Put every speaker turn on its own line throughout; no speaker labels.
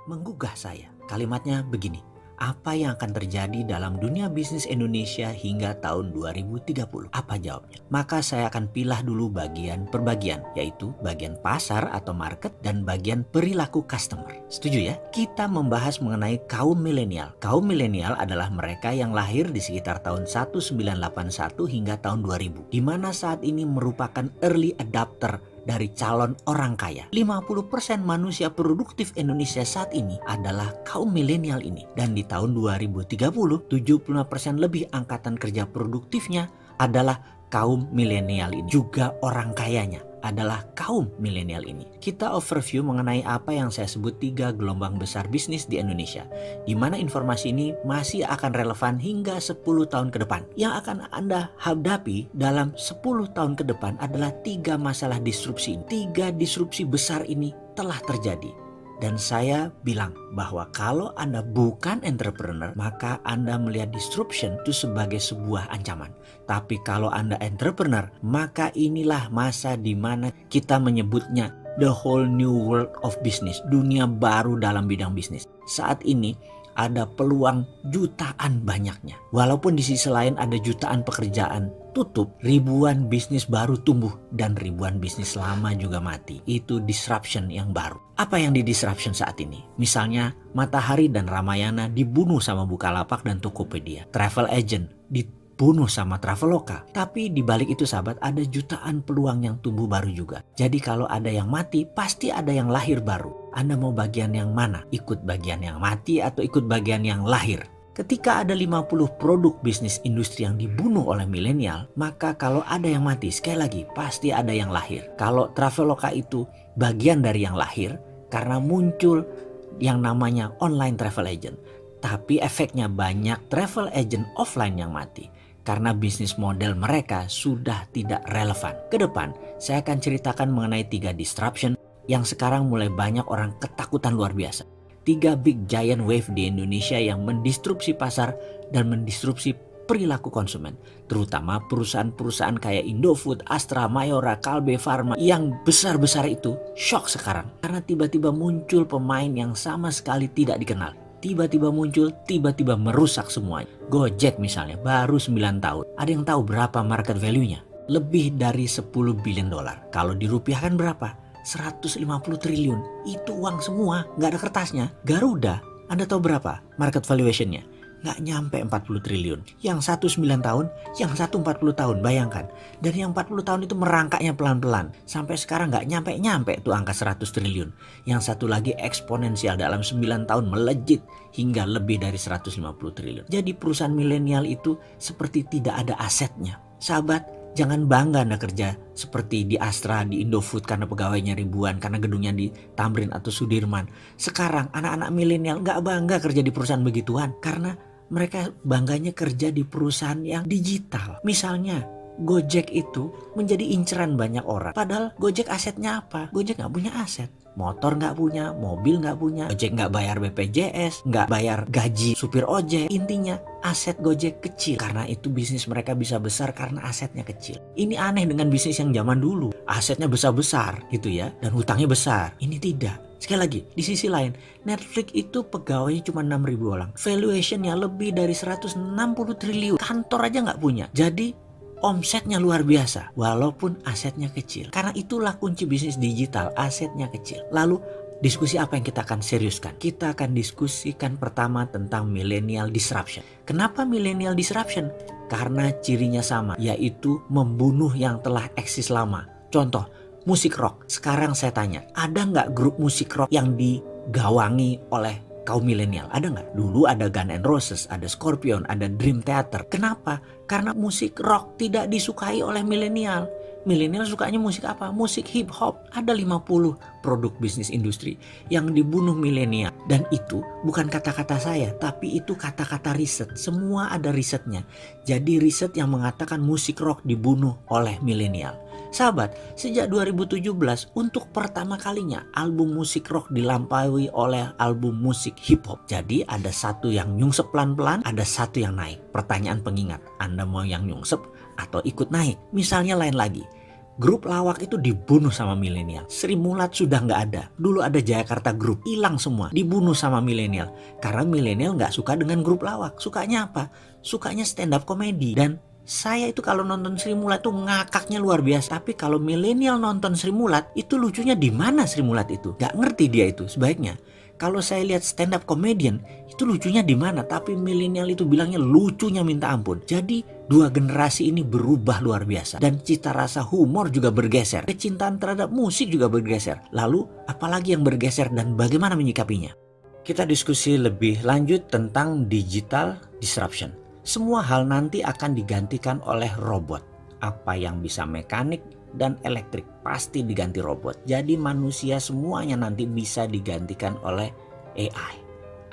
menggugah saya. Kalimatnya begini, apa yang akan terjadi dalam dunia bisnis Indonesia hingga tahun 2030? Apa jawabnya? Maka saya akan pilah dulu bagian per bagian, yaitu bagian pasar atau market dan bagian perilaku customer. Setuju ya? Kita membahas mengenai kaum milenial. Kaum milenial adalah mereka yang lahir di sekitar tahun 1981 hingga tahun 2000, di mana saat ini merupakan early adopter dari calon orang kaya. 50% manusia produktif Indonesia saat ini adalah kaum milenial ini. Dan di tahun 2030, 75% lebih angkatan kerja produktifnya adalah kaum milenial ini. Juga orang kayanya adalah kaum milenial ini. Kita overview mengenai apa yang saya sebut 3 gelombang besar bisnis di Indonesia, di mana informasi ini masih akan relevan hingga 10 tahun ke depan. Yang akan Anda hadapi dalam 10 tahun ke depan adalah 3 masalah disrupsi. 3 disrupsi besar ini telah terjadi. Dan saya bilang bahwa kalau Anda bukan entrepreneur, maka Anda melihat disruption itu sebagai sebuah ancaman. Tapi kalau Anda entrepreneur, maka inilah masa di mana kita menyebutnya the whole new world of business. Dunia baru dalam bidang bisnis. Saat ini ada peluang jutaan banyaknya. Walaupun di sisi lain ada jutaan pekerjaan tutup, ribuan bisnis baru tumbuh dan ribuan bisnis lama juga mati. Itu disruption yang baru. Apa yang di disruption saat ini? Misalnya Matahari dan Ramayana dibunuh sama Bukalapak dan Tokopedia. Travel agent dibunuh sama Traveloka. Tapi di balik itu sahabat, ada jutaan peluang yang tumbuh baru juga. Jadi kalau ada yang mati, pasti ada yang lahir baru. Anda mau bagian yang mana? Ikut bagian yang mati atau ikut bagian yang lahir? Ketika ada 50 produk bisnis industri yang dibunuh oleh milenial, maka kalau ada yang mati, sekali lagi pasti ada yang lahir. Kalau Traveloka itu bagian dari yang lahir karena muncul yang namanya online travel agent. Tapi efeknya banyak travel agent offline yang mati. Karena bisnis model mereka sudah tidak relevan. Kedepan saya akan ceritakan mengenai 3 disruption yang sekarang mulai banyak orang ketakutan luar biasa. 3 big giant wave di Indonesia yang mendistrupsi pasar dan mendistrupsi perilaku konsumen. Terutama perusahaan-perusahaan kayak Indofood, Astra, Mayora, Kalbe Farma yang besar-besar itu shock sekarang. Karena tiba-tiba muncul pemain yang sama sekali tidak dikenal. Tiba-tiba muncul, tiba-tiba merusak semuanya. Gojek misalnya baru 9 tahun. Ada yang tahu berapa market value-nya? Lebih dari 10 billion dolar. Kalau dirupiahkan berapa? 150 triliun. Itu uang semua, nggak ada kertasnya. Garuda, Anda tahu berapa market valuation-nya? Nggak nyampe 40 triliun. Yang satu 9 tahun, yang satu 40 tahun, bayangkan. Dan yang 40 tahun itu merangkaknya pelan-pelan. Sampai sekarang nggak nyampe-nyampe tuh angka 100 triliun. Yang satu lagi eksponensial dalam 9 tahun melejit hingga lebih dari 150 triliun. Jadi perusahaan milenial itu seperti tidak ada asetnya. Sahabat, jangan bangga Anda kerja seperti di Astra, di Indofood karena pegawainya ribuan, karena gedungnya di Tamrin atau Sudirman. Sekarang anak-anak milenial nggak bangga kerja di perusahaan begituan karena mereka bangganya kerja di perusahaan yang digital. Misalnya Gojek itu menjadi inceran banyak orang. Padahal Gojek asetnya apa? Gojek nggak punya aset. Motor nggak punya, mobil nggak punya, Gojek nggak bayar BPJS, nggak bayar gaji supir ojek. Intinya aset Gojek kecil. Karena itu bisnis mereka bisa besar karena asetnya kecil. Ini aneh dengan bisnis yang zaman dulu. Asetnya besar-besar gitu ya, dan hutangnya besar. Ini tidak. Sekali lagi, di sisi lain, Netflix itu pegawainya cuma 6.000 orang. Valuationnya lebih dari 160 triliun. Kantor aja nggak punya. Jadi omsetnya luar biasa walaupun asetnya kecil. Karena itulah kunci bisnis digital, asetnya kecil. Lalu diskusi apa yang kita akan seriuskan? Kita akan diskusikan pertama tentang millennial disruption. Kenapa millennial disruption? Karena cirinya sama, yaitu membunuh yang telah eksis lama. Contoh, musik rock. Sekarang saya tanya, ada nggak grup musik rock yang digawangi oleh kaum milenial? Ada nggak? Dulu ada Guns N' Roses, ada Scorpion, ada Dream Theater. Kenapa? Karena musik rock tidak disukai oleh milenial. Milenial sukanya musik apa? Musik hip hop. Ada 50 produk bisnis industri yang dibunuh milenial. Dan itu bukan kata-kata saya, tapi itu kata-kata riset. Semua ada risetnya. Jadi riset yang mengatakan musik rock dibunuh oleh milenial. Sahabat, sejak 2017 untuk pertama kalinya album musik rock dilampaui oleh album musik hip hop. Jadi ada satu yang nyungsep pelan-pelan, ada satu yang naik. Pertanyaan pengingat, Anda mau yang nyungsep atau ikut naik? Misalnya lain lagi, Grup lawak itu dibunuh sama milenial. Sri Mulat sudah nggak ada. Dulu ada Jayakarta Group, hilang semua, dibunuh sama milenial. Karena milenial nggak suka dengan grup lawak. Sukanya apa? Sukanya stand up comedy. Dan saya itu kalau nonton Sri Mulat tuh ngakaknya luar biasa. Tapi kalau milenial nonton Sri Mulat, itu lucunya di mana Sri Mulat itu? Nggak ngerti dia itu sebaiknya. Kalau saya lihat stand up comedian, itu lucunya di mana? Tapi milenial itu bilangnya lucunya minta ampun. Jadi dua generasi ini berubah luar biasa. Dan cita rasa humor juga bergeser. Kecintaan terhadap musik juga bergeser. Lalu apalagi yang bergeser dan bagaimana menyikapinya? Kita diskusi lebih lanjut tentang digital disruption. Semua hal nanti akan digantikan oleh robot. Apa yang bisa mekanik dan elektrik pasti diganti robot. Jadi manusia semuanya nanti bisa digantikan oleh AI,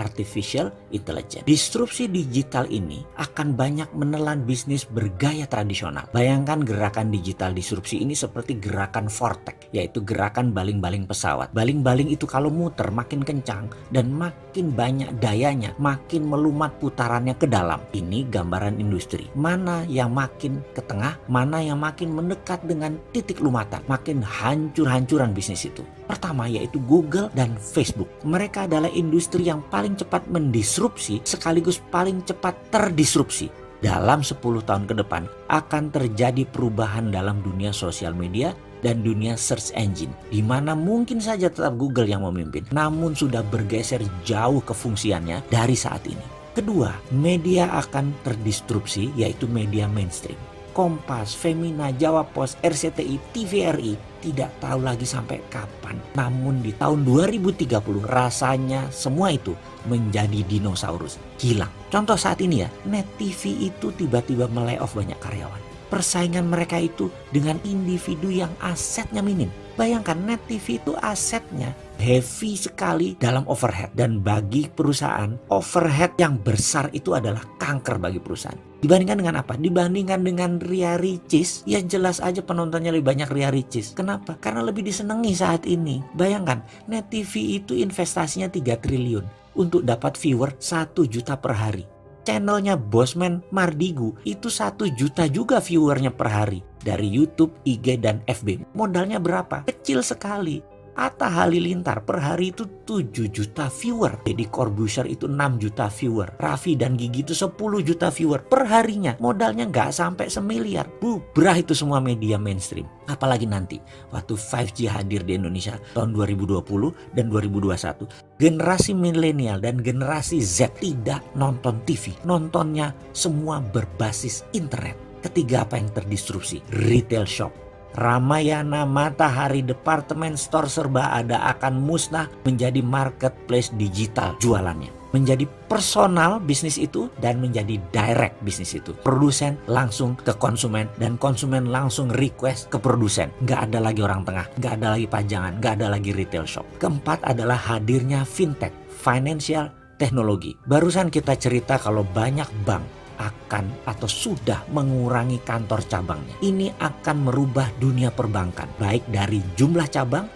Artificial Intelligence. Disrupsi digital ini akan banyak menelan bisnis bergaya tradisional. Bayangkan gerakan digital disrupsi ini seperti gerakan vortex, yaitu gerakan baling-baling pesawat. Baling-baling itu kalau muter makin kencang dan makin banyak dayanya, makin melumat putarannya ke dalam. Ini gambaran industri. Mana yang makin ke tengah, mana yang makin mendekat dengan titik lumatan, makin hancur-hancuran bisnis itu. Pertama yaitu Google dan Facebook. Mereka adalah industri yang paling cepat mendisrupsi sekaligus paling cepat terdisrupsi. Dalam 10 tahun ke depan akan terjadi perubahan dalam dunia sosial media dan dunia search engine, di mana mungkin saja tetap Google yang memimpin, namun sudah bergeser jauh kefungsiannya dari saat ini. Kedua, media akan terdisrupsi yaitu media mainstream. Kompas, Femina, Jawa Pos, RCTI, TVRI tidak tahu lagi sampai kapan. Namun di tahun 2030 rasanya semua itu menjadi dinosaurus, hilang. Contoh saat ini ya, Net TV itu tiba-tiba melay-off banyak karyawan. Persaingan mereka itu dengan individu yang asetnya minim. Bayangkan Net TV itu asetnya heavy sekali dalam overhead. Dan bagi perusahaan, overhead yang besar itu adalah kanker bagi perusahaan. Dibandingkan dengan apa? Dibandingkan dengan Ria Ricis, ya jelas aja penontonnya lebih banyak Ria Ricis. Kenapa? Karena lebih disenangi saat ini. Bayangkan, Net TV itu investasinya 3 triliun untuk dapat viewer 1 juta per hari. Channelnya Bosman Mardigu itu 1 juta juga viewernya per hari. Dari YouTube, IG, dan FB. Modalnya berapa? Kecil sekali. Atta Halilintar per hari itu 7 juta viewer. Deddy Corbuzier itu 6 juta viewer. Raffi dan Gigi itu 10 juta viewer per harinya. Modalnya nggak sampai semiliar. Bubrah itu semua media mainstream. Apalagi nanti waktu 5G hadir di Indonesia tahun 2020 dan 2021. Generasi milenial dan generasi Z tidak nonton TV. Nontonnya semua berbasis internet. Ketiga, apa yang terdisrupsi? Retail shop. Ramayana, Matahari, departemen store serba ada akan musnah menjadi marketplace digital jualannya. Menjadi personal bisnis itu dan menjadi direct bisnis itu. Produsen langsung ke konsumen dan konsumen langsung request ke produsen. Nggak ada lagi orang tengah, nggak ada lagi pajangan, nggak ada lagi retail shop. Keempat adalah hadirnya fintech, financial technology. Barusan kita cerita kalau banyak bank akan atau sudah mengurangi kantor cabangnya. Ini akan merubah dunia perbankan, baik dari jumlah cabang,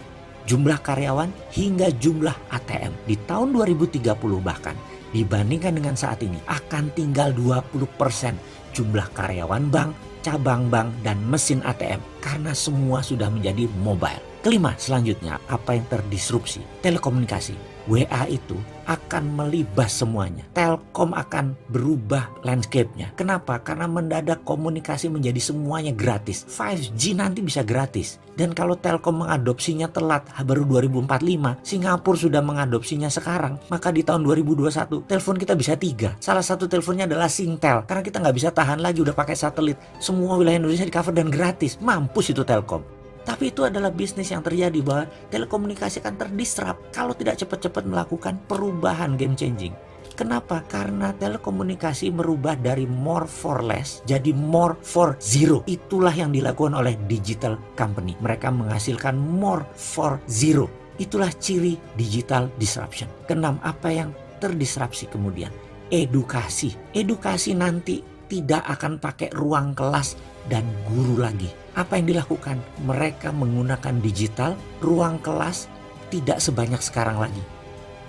jumlah karyawan, hingga jumlah ATM. Di tahun 2030 bahkan, dibandingkan dengan saat ini, akan tinggal 20% jumlah karyawan bank, cabang bank, dan mesin ATM. Karena semua sudah menjadi mobile. Kelima, selanjutnya, apa yang terdisrupsi? Telekomunikasi. WA itu akan melibas semuanya. Telkom akan berubah landscape-nya. Kenapa? Karena mendadak komunikasi menjadi semuanya gratis. 5G nanti bisa gratis. Dan kalau Telkom mengadopsinya telat, baru 2045, Singapura sudah mengadopsinya sekarang, maka di tahun 2021, telepon kita bisa 3. Salah satu teleponnya adalah Singtel. Karena kita nggak bisa tahan lagi, udah pakai satelit. Semua wilayah Indonesia di cover dan gratis. Mampus itu Telkom. Tapi itu adalah bisnis yang terjadi bahwa telekomunikasi akan terdisrupt kalau tidak cepat-cepat melakukan perubahan game changing. Kenapa? Karena telekomunikasi merubah dari more for less jadi more for zero. Itulah yang dilakukan oleh digital company. Mereka menghasilkan more for zero. Itulah ciri digital disruption. Keenam, apa yang terdisrupsi kemudian? Edukasi. Edukasi nanti tidak akan pakai ruang kelas dan guru lagi. Apa yang dilakukan? Mereka menggunakan digital, ruang kelas tidak sebanyak sekarang lagi.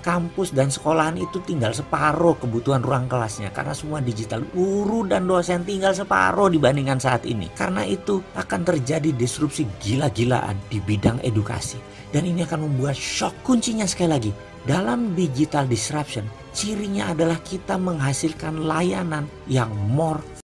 kampus dan sekolahan itu tinggal separuh kebutuhan ruang kelasnya karena semua digital. Guru dan dosen tinggal separuh dibandingkan saat ini. Karena itu akan terjadi disrupsi gila-gilaan di bidang edukasi. Dan ini akan membuat shock. Kuncinya sekali lagi, dalam digital disruption, cirinya adalah kita menghasilkan layanan yang more